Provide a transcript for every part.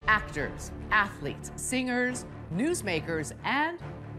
actors, athletes, singers, newsmakers, and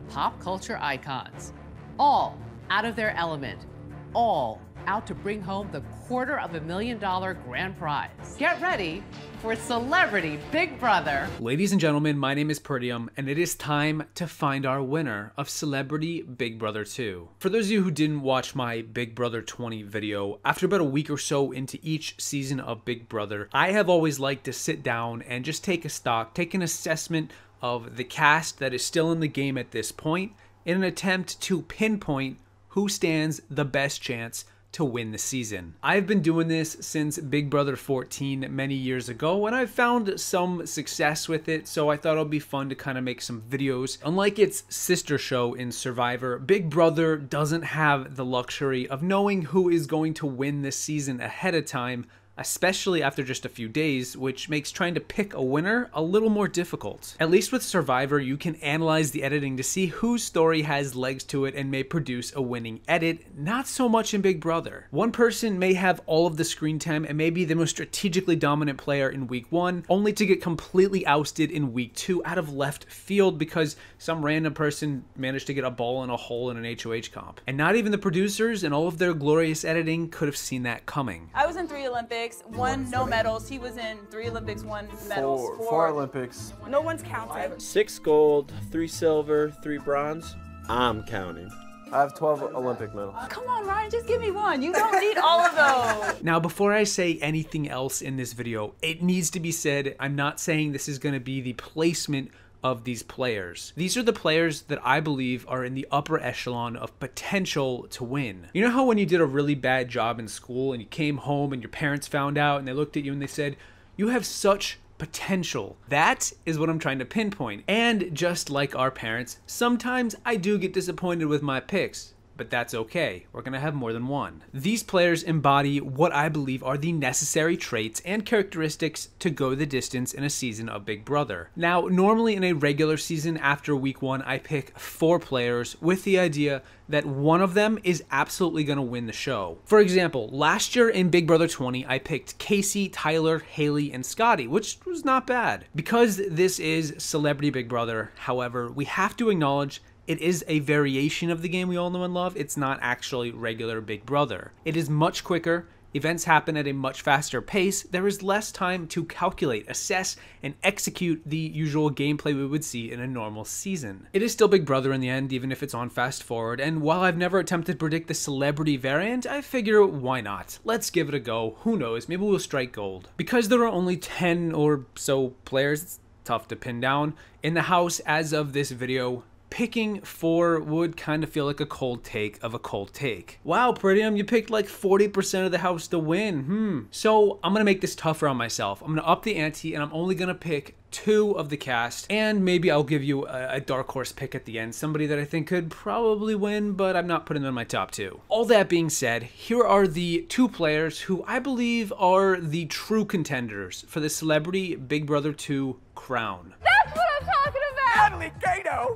pop culture icons. All out of their element, all out to bring home the $250,000 grand prize. Get ready for Celebrity Big Brother. Ladies and gentlemen, my name is Peridiam, and it is time to find our winner of Celebrity Big Brother 2. For those of you who didn't watch my Big Brother 20 video, after about a week or so into each season of Big Brother, I have always liked to sit down and just take a stock, take an assessment of the cast that is still in the game at this point, in an attempt to pinpoint who stands the best chance to win the season. I've been doing this since Big Brother 14 many years ago, and I've found some success with it, so I thought it would be fun to kind of make some videos. Unlike its sister show in Survivor, Big Brother doesn't have the luxury of knowing who is going to win this season ahead of time, especially after just a few days, which makes trying to pick a winner a little more difficult. At least with Survivor, you can analyze the editing to see whose story has legs to it and may produce a winning edit, not so much in Big Brother. One person may have all of the screen time and may be the most strategically dominant player in week 1, only to get completely ousted in week 2 out of left field because some random person managed to get a ball in a hole in an HOH comp. And not even the producers and all of their glorious editing could have seen that coming. I was in 3 Olympics. One no medals. He was in 3 Olympics, 1 medals. Four Olympics. No one's counted. 6 gold, 3 silver, 3 bronze. I'm counting. I have 12 Olympic medals. Come on, Ryan, just give me 1. You don't need all of those. Now, before I say anything else in this video, it needs to be said, I'm not saying this is going to be the placement of these players. These are the players that I believe are in the upper echelon of potential to win. You know how when you did a really bad job in school and you came home and your parents found out and they looked at you and they said, "You have such potential." That is what I'm trying to pinpoint. And just like our parents, sometimes I do get disappointed with my picks. But that's okay. We're gonna have more than one. These players embody what I believe are the necessary traits and characteristics to go the distance in a season of Big Brother. Now, normally in a regular season after week 1, I pick 4 players with the idea that one of them is absolutely gonna win the show. For example, last year in Big Brother 20, I picked Casey, Tyler, Haley, and Scotty, which was not bad. Because this is Celebrity Big Brother, however, we have to acknowledge it is a variation of the game we all know and love. It's not actually regular Big Brother. It is much quicker. Events happen at a much faster pace. There is less time to calculate, assess, and execute the usual gameplay we would see in a normal season. It is still Big Brother in the end, even if it's on fast forward, and while I've never attempted to predict the celebrity variant, I figure why not? Let's give it a go. Who knows? Maybe we'll strike gold. Because there are only 10 or so players, it's tough to pin down, in the house as of this video, picking 4 would kind of feel like a cold take of a cold take. Wow, Peridiam, you picked like 40% of the house to win. So I'm gonna make this tougher on myself. I'm gonna up the ante and I'm only gonna pick 2 of the cast, and maybe I'll give you a dark horse pick at the end, somebody that I think could probably win, but I'm not putting them in my top 2. All that being said, here are the 2 players who I believe are the true contenders for the Celebrity Big Brother 2 crown. That's what I'm talking about. Natalie, Kato!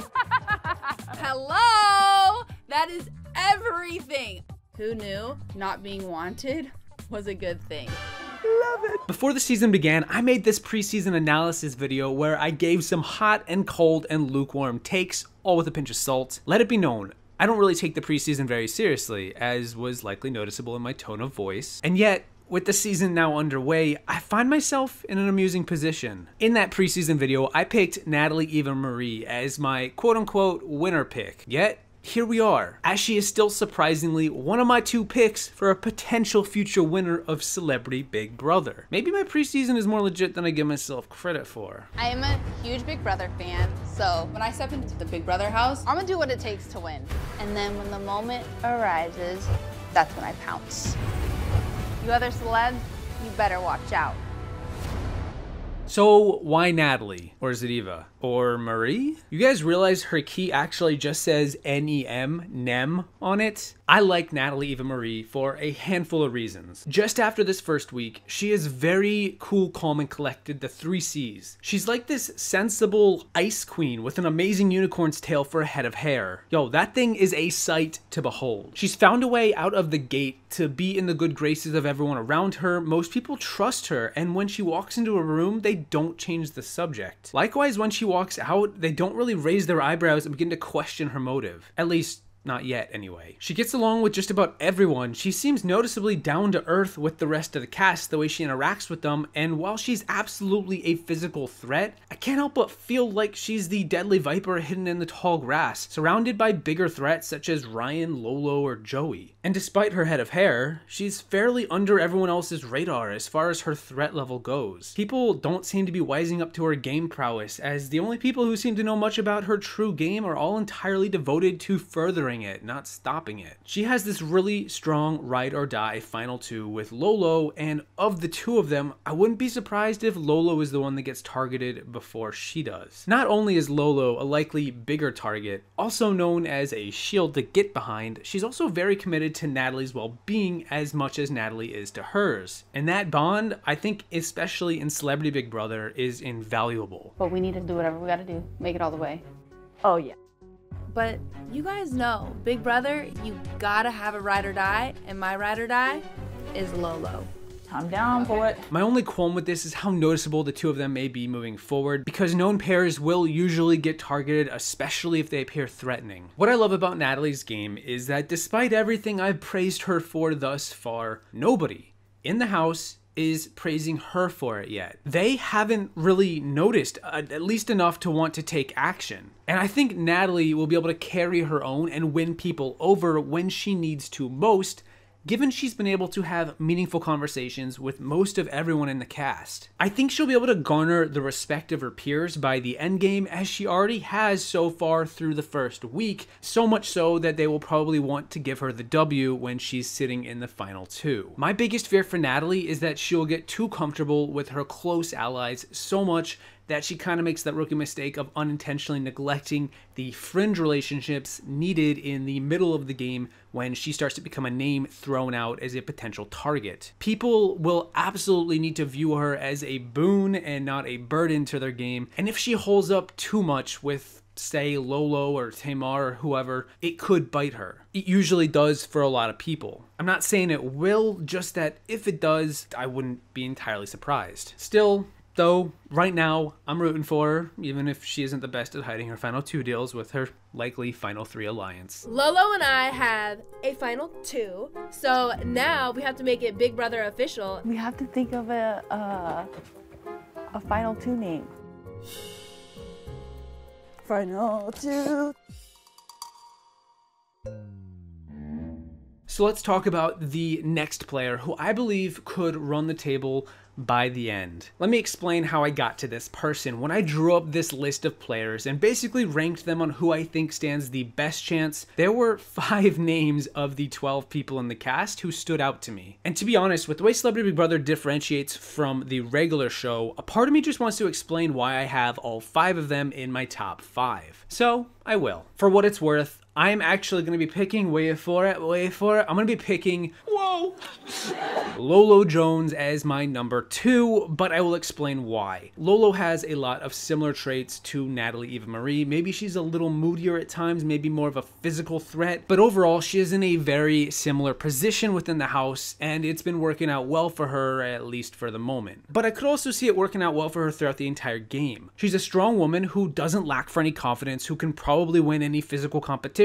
Hello. That is everything. Who knew not being wanted was a good thing? Love it. Before the season began, I made this preseason analysis video where I gave some hot and cold and lukewarm takes, all with a pinch of salt. Let it be known, I don't really take the preseason very seriously, as was likely noticeable in my tone of voice. And yet, with the season now underway, I find myself in an amusing position. In that preseason video, I picked Natalie Eva Marie as my quote-unquote winner pick. Yet, here we are, as she is still surprisingly one of my 2 picks for a potential future winner of Celebrity Big Brother. Maybe my preseason is more legit than I give myself credit for. I am a huge Big Brother fan, so when I step into the Big Brother house, I'm gonna do what it takes to win. And then when the moment arises, that's when I pounce. You other celebs, you better watch out. So why Natalie? Or is it Eva? or Marie? You guys realize her key actually just says N-E-M, Nem, on it? I like Natalie Eva Marie for a handful of reasons. Just after this first week, she is very cool, calm, and collected, the 3 C's. She's like this sensible ice queen with an amazing unicorn's tail for a head of hair. Yo, that thing is a sight to behold. She's found a way out of the gate to be in the good graces of everyone around her. Most people trust her, and when she walks into a room, they don't change the subject. Likewise, when she walks out, they don't really raise their eyebrows and begin to question her motive. At least, not yet, anyway. She gets along with just about everyone. She seems noticeably down to earth with the rest of the cast, the way she interacts with them, and while she's absolutely a physical threat, I can't help but feel like she's the deadly viper hidden in the tall grass, surrounded by bigger threats such as Ryan, Lolo, or Joey. And despite her head of hair, she's fairly under everyone else's radar as far as her threat level goes. People don't seem to be wising up to her game prowess, as the only people who seem to know much about her true game are all entirely devoted to furthering it, not stopping it. She has this really strong ride or die final 2 with Lolo, and of the 2 of them, I wouldn't be surprised if Lolo is the one that gets targeted before she does. Not only is Lolo a likely bigger target, also known as a shield to get behind, she's also very committed to Natalie's well-being as much as Natalie is to hers. And that bond, I think, especially in Celebrity Big Brother, is invaluable. But we need to do whatever we gotta do. Make it all the way. Oh yeah. But you guys know, Big Brother, you gotta have a ride or die, and my ride or die is Lolo. I'm down for it. My only qualm with this is how noticeable the 2 of them may be moving forward, because known pairs will usually get targeted, especially if they appear threatening. What I love about Natalie's game is that despite everything I've praised her for thus far, nobody in the house is praising her for it yet. They haven't really noticed, at least enough to want to take action. And I think Natalie will be able to carry her own and win people over when she needs to most, given she's been able to have meaningful conversations with most of everyone in the cast. I think she'll be able to garner the respect of her peers by the endgame, as she already has so far through the first week, so much so that they will probably want to give her the W when she's sitting in the final 2. My biggest fear for Natalie is that she'll get too comfortable with her close allies so much that she kind of makes that rookie mistake of unintentionally neglecting the fringe relationships needed in the middle of the game when she starts to become a name thrown out as a potential target. People will absolutely need to view her as a boon and not a burden to their game, and if she holds up too much with, say, Lolo or Tamar or whoever, it could bite her. It usually does for a lot of people. I'm not saying it will, just that if it does, I wouldn't be entirely surprised. Still, though, right now, I'm rooting for her, even if she isn't the best at hiding her final 2 deals with her likely final 3 alliance. Lolo and I have a final 2, so now we have to make it Big Brother official. We have to think of a final 2 name. Final 2. So let's talk about the next player who I believe could run the table by the end. Let me explain how I got to this person. When I drew up this list of players and basically ranked them on who I think stands the best chance, there were 5 names of the 12 people in the cast who stood out to me. And to be honest, with the way Celebrity Big Brother differentiates from the regular show, a part of me just wants to explain why I have all 5 of them in my top 5. So I will. For what it's worth, I'm actually going to be picking, wait for it, I'm going to be picking, Lolo Jones as my number 2, but I will explain why. Lolo has a lot of similar traits to Natalie Eva Marie. Maybe she's a little moodier at times, maybe more of a physical threat, but overall she is in a very similar position within the house, and it's been working out well for her, at least for the moment. But I could also see it working out well for her throughout the entire game. She's a strong woman who doesn't lack for any confidence, who can probably win any physical competition,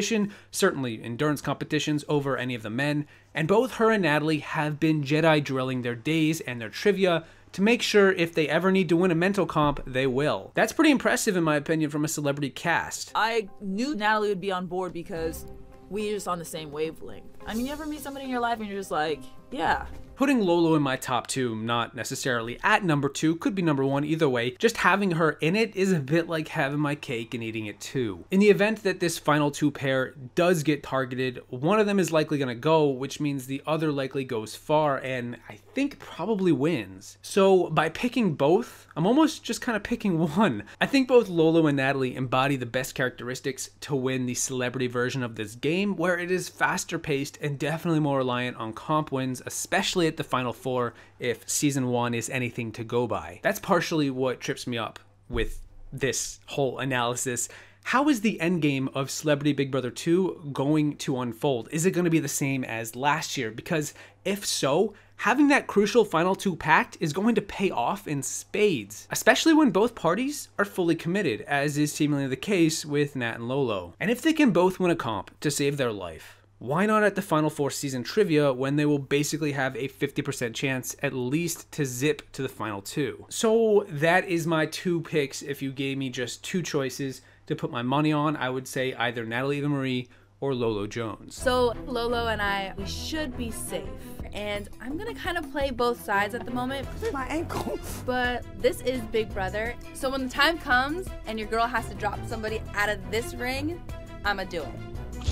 certainly endurance competitions, over any of the men, and both her and Natalie have been Jedi drilling their days and their trivia to make sure if they ever need to win a mental comp, they will. That's pretty impressive in my opinion from a celebrity cast. I knew Natalie would be on board because we're just on the same wavelength. I mean, you ever meet somebody in your life and you're just like, yeah, Putting Lolo in my top 2, not necessarily at number 2, could be number 1 either way, just having her in it is a bit like having my cake and eating it too. In the event that this final 2 pair does get targeted, one of them is likely going to go, which means the other likely goes far and I think probably wins. So by picking both, I'm almost just kind of picking one. I think both Lolo and Natalie embody the best characteristics to win the celebrity version of this game, where it is faster paced and definitely more reliant on comp wins, especially at the final 4 if season 1 is anything to go by. That's partially what trips me up with this whole analysis. How is the endgame of Celebrity Big Brother 2 going to unfold? Is it going to be the same as last year? Because if so, having that crucial final 2 pact is going to pay off in spades, especially when both parties are fully committed, as is seemingly the case with Nat and Lolo. And if they can both win a comp to save their life, why not at the Final 4 season trivia when they will basically have a 50% chance at least to zip to the Final 2? So that is my 2 picks. If you gave me just 2 choices to put my money on, I would say either Natalie Eva Marie or Lolo Jones. So Lolo and I, we should be safe. And I'm gonna kind of play both sides at the moment. My ankle. But this is Big Brother. So when the time comes and your girl has to drop somebody out of this ring, I'ma do it.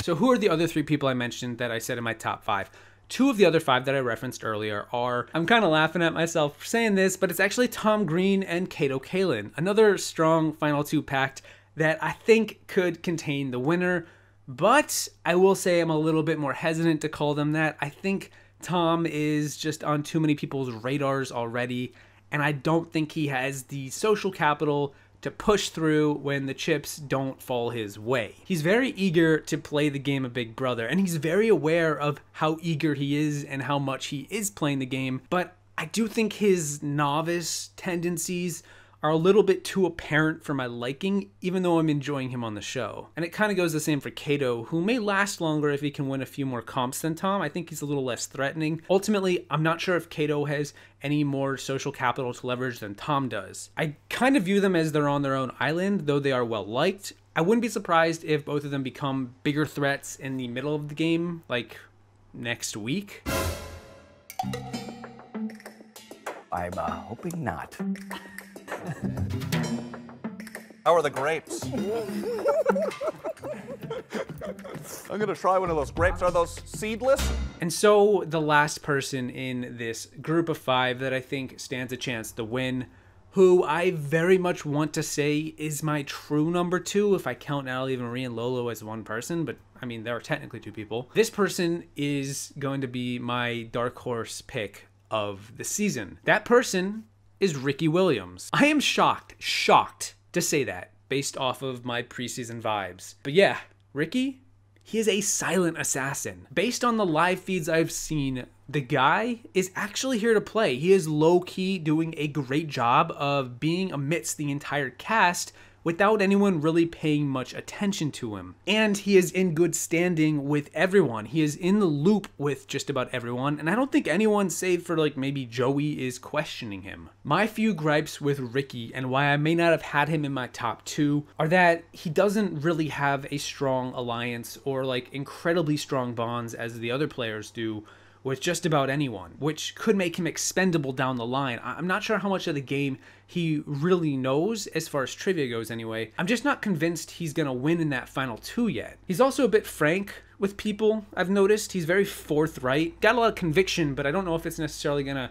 So who are the other 3 people I mentioned that I said in my top 5? 2 of the other 5 that I referenced earlier are, I'm kind of laughing at myself for saying this, but it's actually Tom Green and Kato Kaelin. Another strong final 2 pact that I think could contain the winner, but I will say I'm a little bit more hesitant to call them that. I think Tom is just on too many people's radars already, and I don't think he has the social capital to push through when the chips don't fall his way. He's very eager to play the game of Big Brother, and he's very aware of how eager he is and how much he is playing the game, but I do think his novice tendencies are a little bit too apparent for my liking, even though I'm enjoying him on the show. And it kind of goes the same for Kato, who may last longer if he can win a few more comps than Tom. I think he's a little less threatening. Ultimately, I'm not sure if Kato has any more social capital to leverage than Tom does. I kind of view them as they're on their own island, though they are well liked. I wouldn't be surprised if both of them become bigger threats in the middle of the game, like next week. I'm hoping not. How are the grapes? I'm gonna try one of those grapes. Are those seedless? And so the last person in this group of 5 that I think stands a chance to win, who I very much want to say is my true number 2 if I count Natalie Eva Marie and Lolo as one person, but I mean, there are technically 2 people. This person is going to be my dark horse pick of the season. That person is Ricky Williams. I am shocked to say that based off of my preseason vibes. But yeah, Ricky, he is a silent assassin. Based on the live feeds I've seen, the guy is actually here to play. He is low-key doing a great job of being amidst the entire cast without anyone really paying much attention to him. And he is in good standing with everyone. He is in the loop with just about everyone, and I don't think anyone, save for like maybe Joey, is questioning him. My few gripes with Ricky, and why I may not have had him in my top 2, are that he doesn't really have a strong alliance or like incredibly strong bonds as the other players do with just about anyone, which could make him expendable down the line. I'm not sure how much of the game he really knows, as far as trivia goes anyway. I'm just not convinced he's gonna win in that final 2 yet. He's also a bit frank with people, I've noticed. He's very forthright, got a lot of conviction, but I don't know if it's necessarily gonna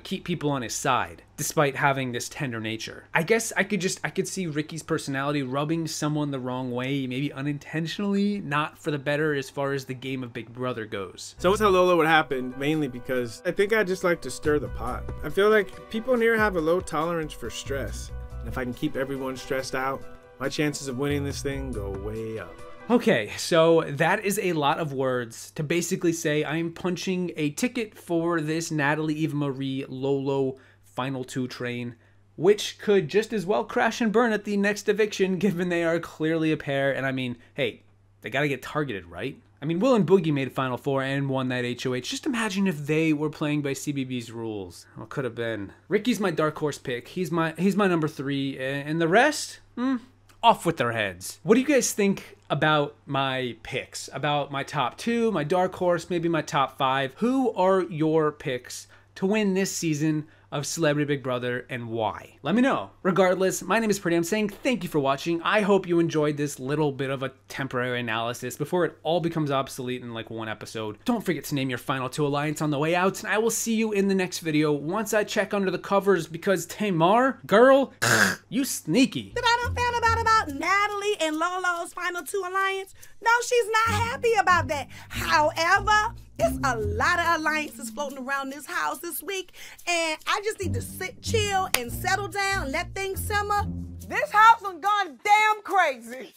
keep people on his side, despite having this tender nature. I guess I could see Ricky's personality rubbing someone the wrong way, maybe unintentionally, not for the better as far as the game of Big Brother goes. So with how Lolo would happen, mainly because I think I just like to stir the pot. I feel like people in here have a low tolerance for stress. And if I can keep everyone stressed out, my chances of winning this thing go way up. Okay, so that is a lot of words to basically say I'm punching a ticket for this Natalie Eva Marie Lolo final 2 train, which could just as well crash and burn at the next eviction, given they are clearly a pair. And I mean, hey, they gotta get targeted, right? I mean, Will and Boogie made Final 4 and won that HOH. Just imagine if they were playing by CBB's rules. What could have been? Ricky's my dark horse pick. He's my number 3, and the rest, off with their heads. What do you guys think about my picks? About my top 2, my dark horse, maybe my top 5? Who are your picks to win this season of Celebrity Big Brother, and why? Let me know. Regardless, my name is Peridiam saying thank you for watching. I hope you enjoyed this little bit of a temporary analysis before it all becomes obsolete in like one episode. Don't forget to name your final 2 alliance on the way out, and I will see you in the next video once I check under the covers, because Tamar, girl, you sneaky. That I done found about Natalie and Lolo's final 2 alliance. No, she's not happy about that. However, it's a lot of alliances floating around this house this week, and I just need to sit, chill, and settle down, let things simmer. This house done gone damn crazy.